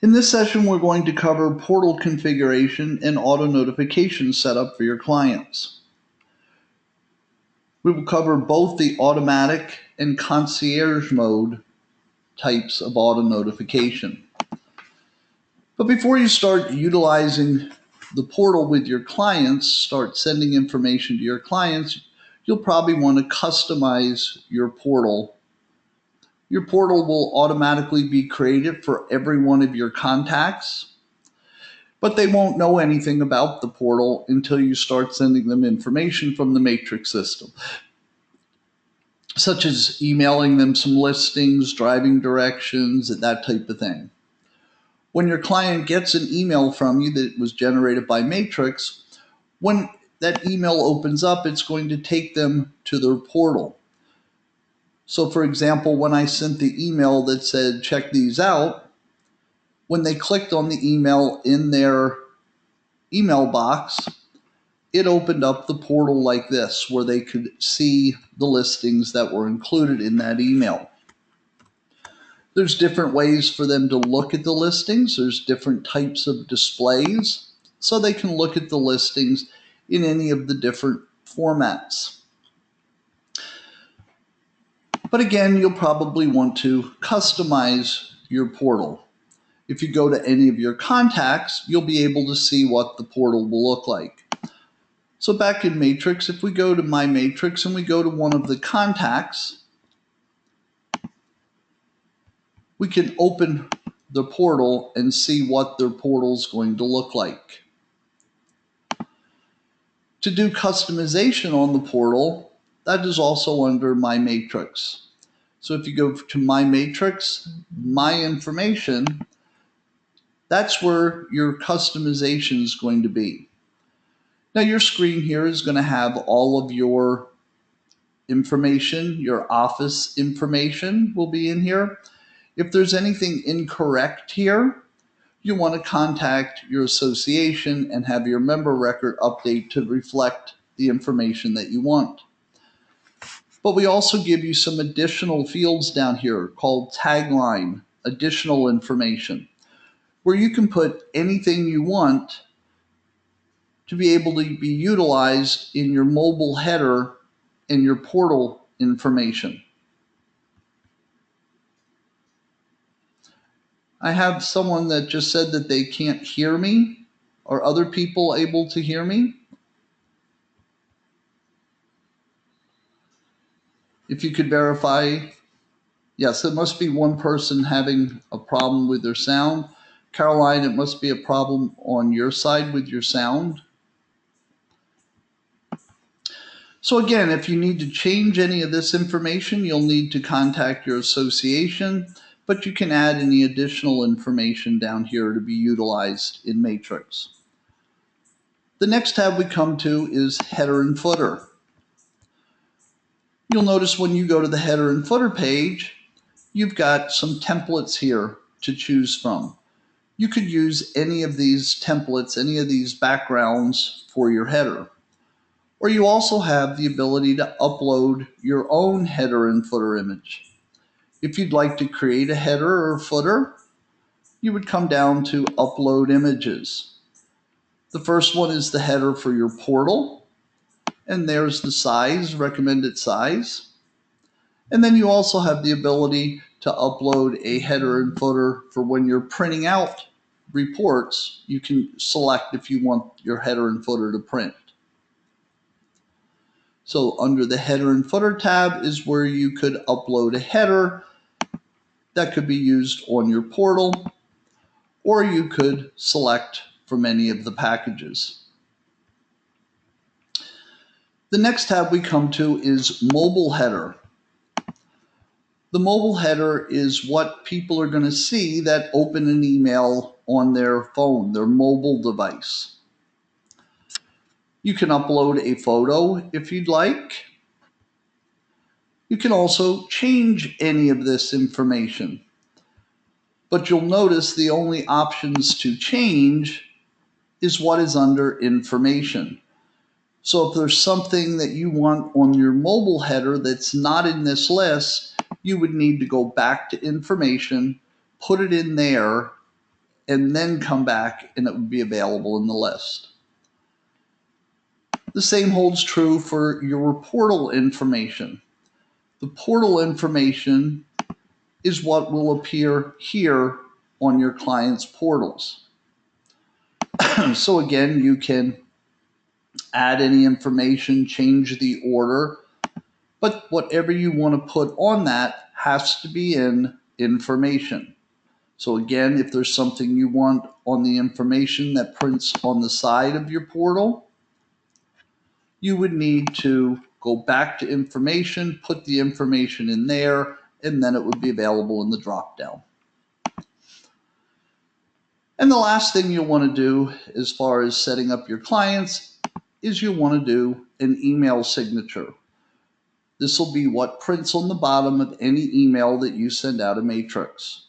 In this session, we're going to cover portal configuration and auto notification setup for your clients. We will cover both the automatic and concierge mode types of auto notification. But before you start utilizing the portal with your clients, start sending information to your clients, you'll probably want to customize your portal. Your portal will automatically be created for every one of your contacts, but they won't know anything about the portal until you start sending them information from the matrix system, such as emailing them some listings, driving directions, and that type of thing. When your client gets an email from you that was generated by Matrix, when that email opens up, it's going to take them to their portal. So for example, when I sent the email that said, check these out, when they clicked on the email in their email box, it opened up the portal like this, where they could see the listings that were included in that email. There's different ways for them to look at the listings. There's different types of displays, so they can look at the listings in any of the different formats. But again, you'll probably want to customize your portal. If you go to any of your contacts, you'll be able to see what the portal will look like. So back in Matrix, if we go to My Matrix and we go to one of the contacts, we can open the portal and see what their portal is going to look like. To do customization on the portal, that is also under My Matrix. So if you go to My Matrix, My Information, that's where your customization is going to be. Now your screen here is going to have all of your information. Your office information will be in here. If there's anything incorrect here, you want to contact your association and have your member record update to reflect the information that you want. But we also give you some additional fields down here called tagline, additional information, where you can put anything you want to be able to be utilized in your mobile header and your portal information. I have someone that just said that they can't hear me. Are other people able to hear me? If you could verify, yes, it must be one person having a problem with their sound. Caroline, it must be a problem on your side with your sound. So again, if you need to change any of this information, you'll need to contact your association, but you can add any additional information down here to be utilized in Matrix. The next tab we come to is header and footer. You'll notice when you go to the header and footer page, you've got some templates here to choose from. You could use any of these templates, any of these backgrounds for your header. Or you also have the ability to upload your own header and footer image. If you'd like to create a header or footer, you would come down to upload images. The first one is the header for your portal. And there's the size, recommended size. And then you also have the ability to upload a header and footer for when you're printing out reports. You can select if you want your header and footer to print. So under the header and footer tab is where you could upload a header that could be used on your portal, or you could select from any of the packages. The next tab we come to is mobile header. The mobile header is what people are going to see that open an email on their phone, their mobile device. You can upload a photo if you'd like. You can also change any of this information. But you'll notice the only options to change is what is under information. So if there's something that you want on your mobile header that's not in this list, you would need to go back to information, put it in there, and then come back and it would be available in the list. The same holds true for your portal information. The portal information is what will appear here on your client's portals. So again, you can add any information, change the order, but whatever you want to put on that has to be in information. So again, if there's something you want on the information that prints on the side of your portal, you would need to go back to information, put the information in there, and then it would be available in the drop-down. And the last thing you'll want to do as far as setting up your clients is you'll want to do an email signature. This will be what prints on the bottom of any email that you send out a matrix.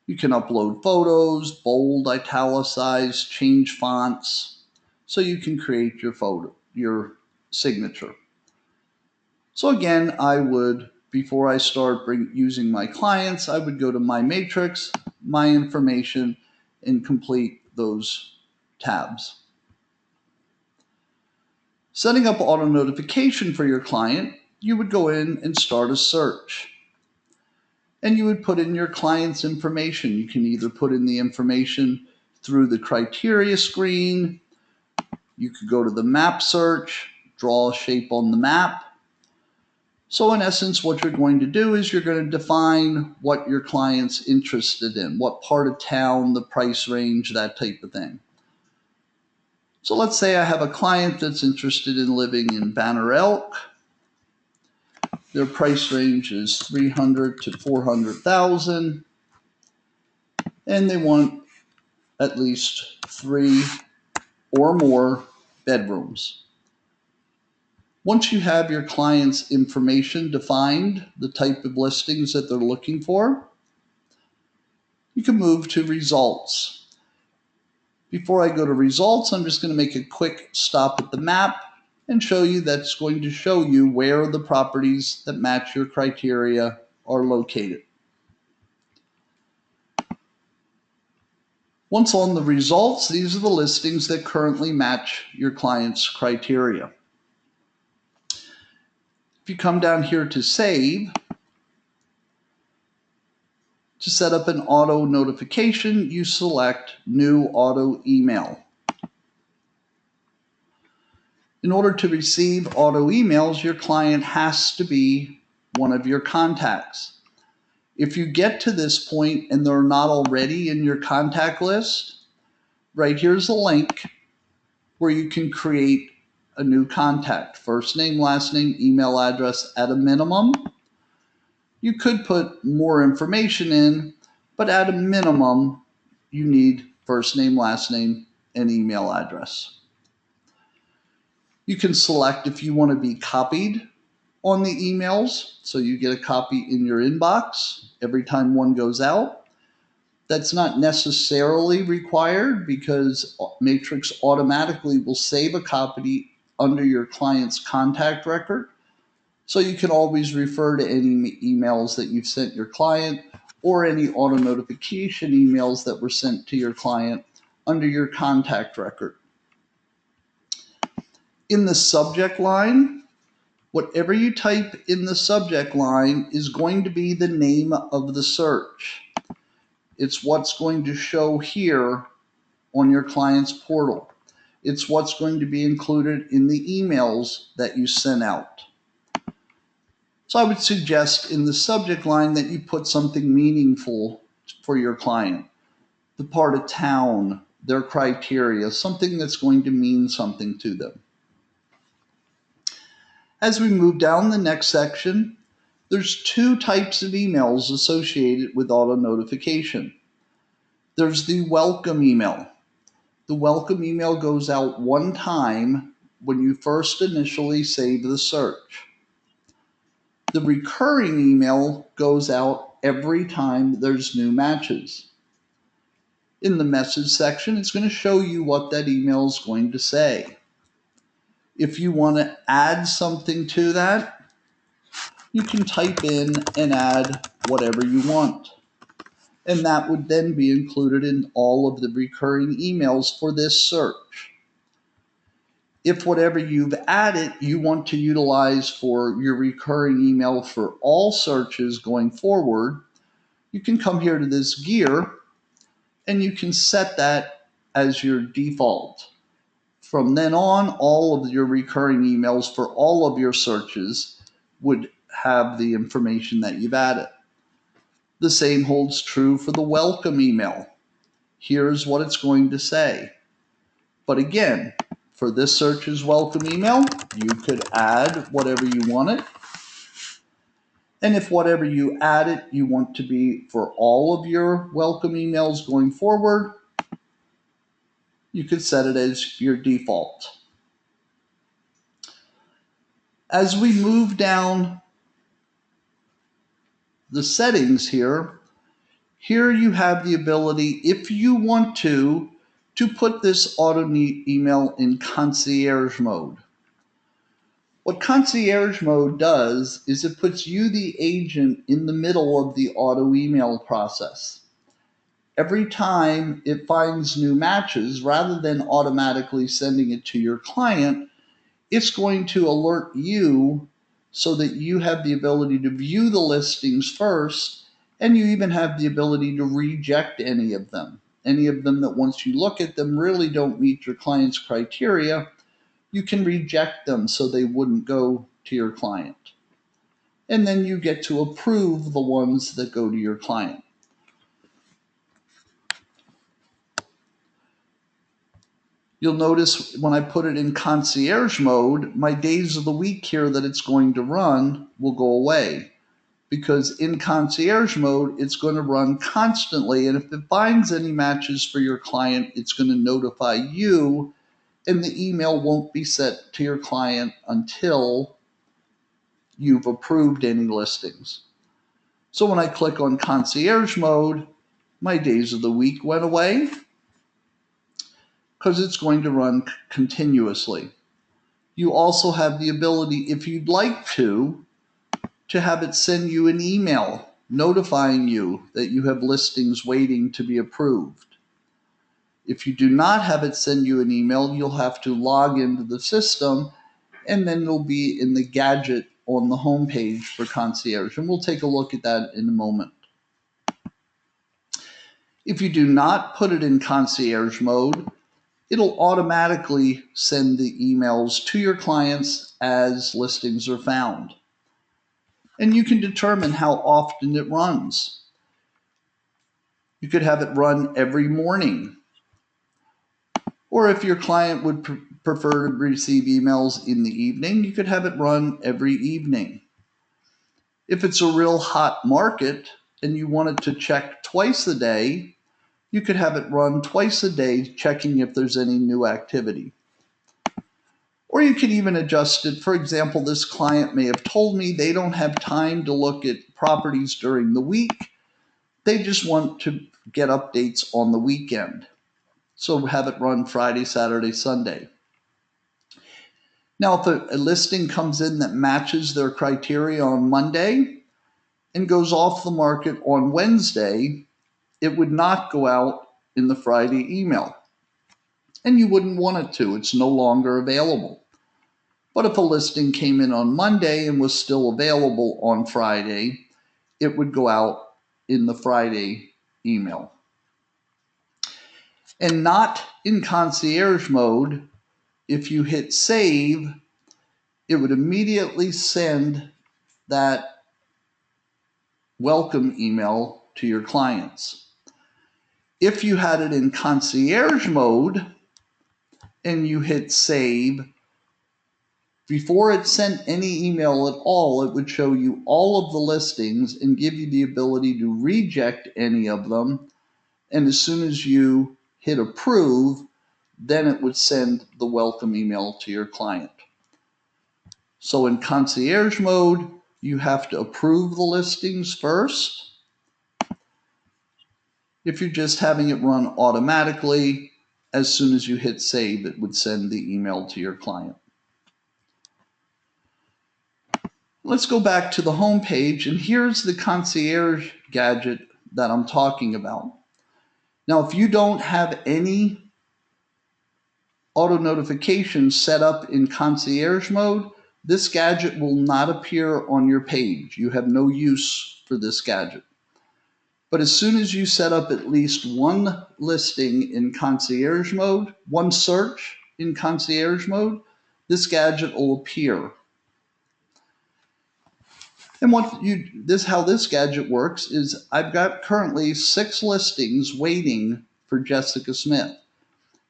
You can upload photos, bold, italicize, change fonts, so you can create your signature. So again, before I start using my clients, I would go to my matrix, my information, and complete those tabs. Setting up auto notification for your client, you would go in and start a search. And you would put in your client's information. You can either put in the information through the criteria screen. You could go to the map search, draw a shape on the map. So in essence, what you're going to do is you're going to define what your client's interested in, what part of town, the price range, that type of thing. So let's say I have a client that's interested in living in Banner Elk. Their price range is $300,000 to $400,000, and they want at least 3 or more bedrooms. Once you have your client's information defined, the type of listings that they're looking for, you can move to results. Before I go to results, I'm just going to make a quick stop at the map and show you that's going to show you where the properties that match your criteria are located. Once on the results, these are the listings that currently match your client's criteria. If you come down here to save, to set up an auto notification, you select New Auto Email. In order to receive auto emails, your client has to be one of your contacts. If you get to this point and they're not already in your contact list, right here's a link where you can create a new contact. First name, last name, email address at a minimum. You could put more information in, but at a minimum, you need first name, last name, and email address. You can select if you want to be copied on the emails, so you get a copy in your inbox every time one goes out. That's not necessarily required because Matrix automatically will save a copy under your client's contact record. So you can always refer to any emails that you've sent your client or any auto notification emails that were sent to your client under your contact record. In the subject line, whatever you type in the subject line is going to be the name of the search. It's what's going to show here on your client's portal. It's what's going to be included in the emails that you send out. So I would suggest in the subject line that you put something meaningful for your client. The part of town, their criteria, something that's going to mean something to them. As we move down the next section, there's 2 types of emails associated with auto notification. There's the welcome email. The welcome email goes out one time when you first initially save the search. The recurring email goes out every time there's new matches. In the message section, it's going to show you what that email is going to say. If you want to add something to that, you can type in and add whatever you want. and that would then be included in all of the recurring emails for this search. If whatever you've added you want to utilize for your recurring email for all searches going forward, you can come here to this gear and you can set that as your default. From then on, all of your recurring emails for all of your searches would have the information that you've added. The same holds true for the welcome email. Here's what it's going to say. But again, for this search's welcome email, you could add whatever you wanted. And if whatever you added you want to be for all of your welcome emails going forward, you could set it as your default. As we move down the settings here you have the ability, if you want to put this auto email in concierge mode. What concierge mode does is it puts you, the agent, in the middle of the auto email process. Every time it finds new matches, rather than automatically sending it to your client, it's going to alert you so that you have the ability to view the listings first, and you even have the ability to reject any of them. Any of them that once you look at them really don't meet your client's criteria, you can reject them so they wouldn't go to your client. And then you get to approve the ones that go to your client. You'll notice when I put it in concierge mode, my days of the week here that it's going to run will go away. Because in concierge mode, it's going to run constantly. And if it finds any matches for your client, it's going to notify you, and the email won't be sent to your client until you've approved any listings. So when I click on concierge mode, my days of the week went away, because it's going to run continuously. You also have the ability, if you'd like to have it send you an email notifying you that you have listings waiting to be approved. If you do not have it send you an email, you'll have to log into the system, and then it'll be in the gadget on the home page for concierge. And we'll take a look at that in a moment. If you do not put it in concierge mode, it'll automatically send the emails to your clients as listings are found. And you can determine how often it runs. You could have it run every morning. Or if your client would prefer to receive emails in the evening, you could have it run every evening. If it's a real hot market and you want it to check twice a day, you could have it run twice a day, checking if there's any new activity. Or you can even adjust it. For example, this client may have told me they don't have time to look at properties during the week. They just want to get updates on the weekend. So have it run Friday, Saturday, Sunday. Now, if a listing comes in that matches their criteria on Monday and goes off the market on Wednesday, it would not go out in the Friday email. And you wouldn't want it to. It's no longer available. But if a listing came in on Monday and was still available on Friday, it would go out in the Friday email. And not in concierge mode, if you hit save, it would immediately send that welcome email to your clients. If you had it in concierge mode and you hit save, before it sent any email at all, it would show you all of the listings and give you the ability to reject any of them. And as soon as you hit approve, then it would send the welcome email to your client. So in concierge mode, you have to approve the listings first. If you're just having it run automatically, as soon as you hit save, it would send the email to your client. Let's go back to the home page, and here's the concierge gadget that I'm talking about. Now, if you don't have any auto notifications set up in concierge mode, this gadget will not appear on your page. You have no use for this gadget. But as soon as you set up at least one listing in concierge mode, one search in concierge mode, this gadget will appear. And how this gadget works is I've got currently 6 listings waiting for Jessica Smith.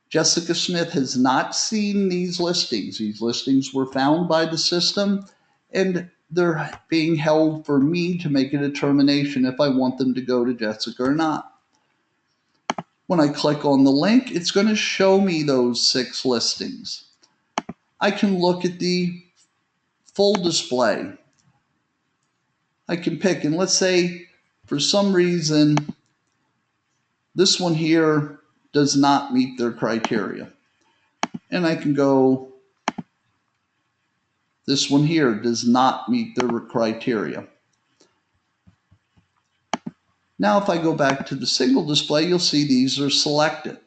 Jessica Smith has not seen these listings. These listings were found by the system, and they're being held for me to make a determination if I want them to go to Jessica or not. When I click on the link, it's going to show me those 6 listings. I can look at the full display. I can pick, and let's say for some reason this one here does not meet their criteria. And I can go, this one here does not meet their criteria. Now if I go back to the single display, you'll see these are selected.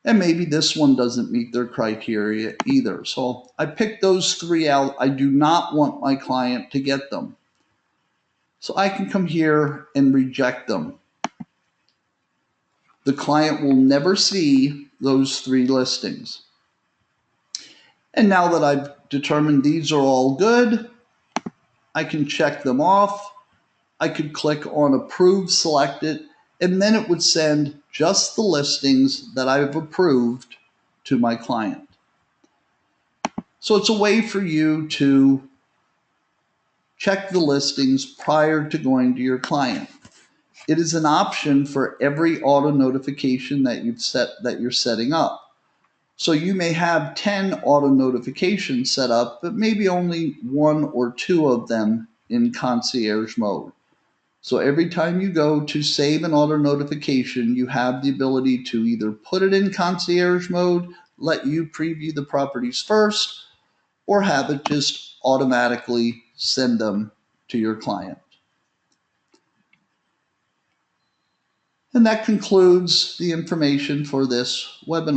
And maybe this one doesn't meet their criteria either. So I picked those 3 out. I do not want my client to get them. So I can come here and reject them. The client will never see those 3 listings. And now that I've determined these are all good, I can check them off. I could click on Approve Selected, and then it would send just the listings that I've approved to my client. So it's a way for you to check the listings prior to going to your client. It is an option for every auto notification that you're setting up. So you may have 10 auto notifications set up, but maybe only 1 or 2 of them in concierge mode. So every time you go to save an auto notification, you have the ability to either put it in concierge mode, let you preview the properties first, or have it just automatically send them to your client. And that concludes the information for this webinar.